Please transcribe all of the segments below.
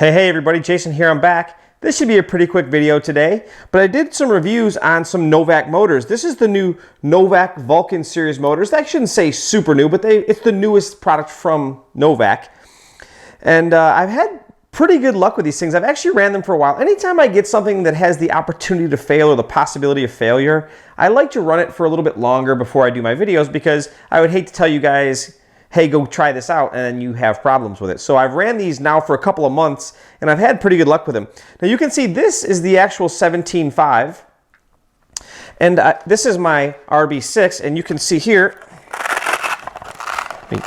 Hey everybody, Jason here, I'm back. This should be a pretty quick video today, but I did some reviews on some Novak motors. This is the new Novak Vulcan series motors. I shouldn't say super new, but it's the newest product from Novak. And I've had pretty good luck with these things. I've actually ran them for a while. Anytime I get something that has the opportunity to fail or the possibility of failure, I like to run it for a little bit longer before I do my videos because I would hate to tell you guys, hey, go try this out, and then you have problems with it. So I've ran these now for a couple of months, and I've had pretty good luck with them. Now you can see this is the actual 17.5, and this is my RB6, and you can see here, let me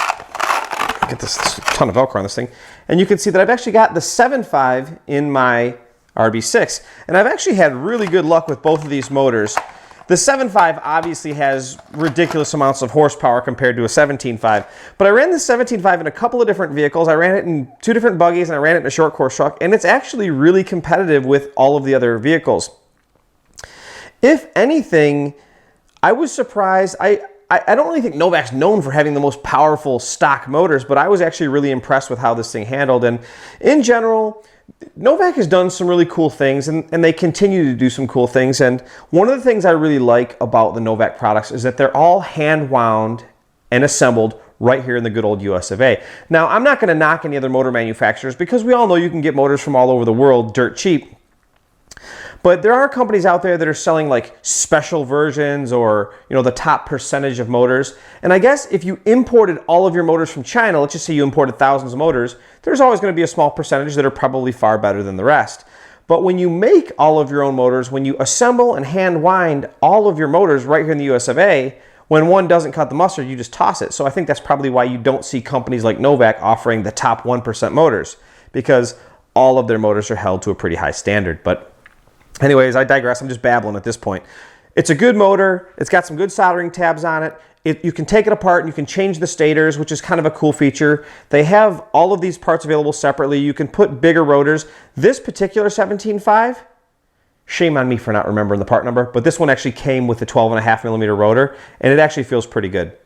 get this ton of Velcro on this thing, and you can see that I've actually got the 7.5 in my RB6, and I've actually had really good luck with both of these motors. The 7.5 obviously has ridiculous amounts of horsepower compared to a 17.5, but I ran the 17.5 in a couple of different vehicles. I ran it in 2 different buggies and I ran it in a short course truck, and it's actually really competitive with all of the other vehicles. If anything, I was surprised. I don't really think Novak's known for having the most powerful stock motors, but I was actually really impressed with how this thing handled. And in general, Novak has done some really cool things, and they continue to do some cool things. And one of the things I really like about the Novak products is that they're all hand wound and assembled right here in the good old US of A. Now, I'm not going to knock any other motor manufacturers because we all know you can get motors from all over the world dirt cheap. But there are companies out there that are selling like special versions or, you know, the top percentage of motors. And I guess if you imported all of your motors from China, let's just say you imported thousands of motors, there's always going to be a small percentage that are probably far better than the rest. But when you make all of your own motors, when you assemble and hand wind all of your motors right here in the US of A, when one doesn't cut the mustard, you just toss it. So I think that's probably why you don't see companies like Novak offering the top 1% motors, because all of their motors are held to a pretty high standard. But anyways, I digress. I'm just babbling at this point. It's a good motor. It's got some good soldering tabs on it. You can take it apart and you can change the stators, which is kind of a cool feature. They have all of these parts available separately. You can put bigger rotors. This particular 17.5, shame on me for not remembering the part number, but this one actually came with the 12.5mm rotor, and it actually feels pretty good.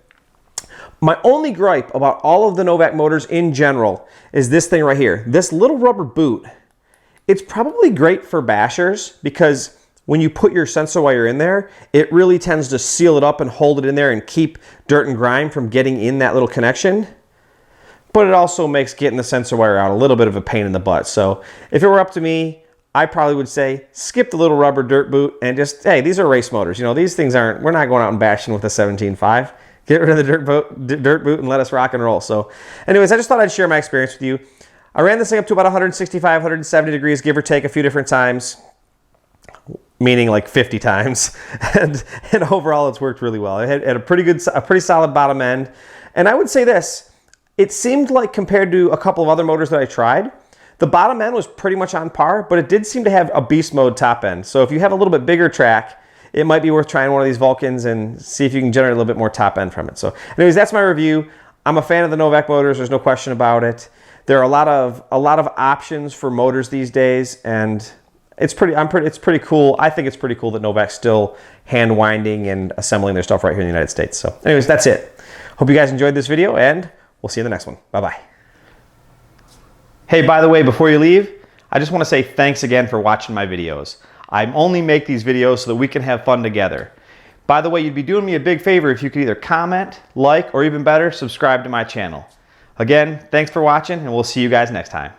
My only gripe about all of the Novak motors in general is this thing right here. This little rubber boot. It's probably great for bashers because when you put your sensor wire in there, it really tends to seal it up and hold it in there and keep dirt and grime from getting in that little connection. But it also makes getting the sensor wire out a little bit of a pain in the butt. So if it were up to me, I probably would say skip the little rubber dirt boot and just, hey, these are race motors. You know, these things aren't, we're not going out and bashing with a 17.5. Get rid of the dirt boot and let us rock and roll. So anyways, I just thought I'd share my experience with you. I ran this thing up to about 165, 170 degrees, give or take a few different times, meaning like 50 times. And overall, it's worked really well. It had a pretty solid bottom end. And I would say this, it seemed like compared to a couple of other motors that I tried, the bottom end was pretty much on par, but it did seem to have a beast mode top end. So if you have a little bit bigger track, it might be worth trying one of these Vulcans and see if you can generate a little bit more top end from it. So anyways, that's my review. I'm a fan of the Novak motors. There's no question about it. There are a lot of options for motors these days, and it's pretty cool. I think it's pretty cool that Novak's still hand winding and assembling their stuff right here in the United States. So anyways, that's it. Hope you guys enjoyed this video, and we'll see you in the next one. Bye-bye. Hey, by the way, before you leave, I just want to say thanks again for watching my videos. I only make these videos so that we can have fun together. By the way, you'd be doing me a big favor if you could either comment, like, or even better, subscribe to my channel. Again, thanks for watching, and we'll see you guys next time.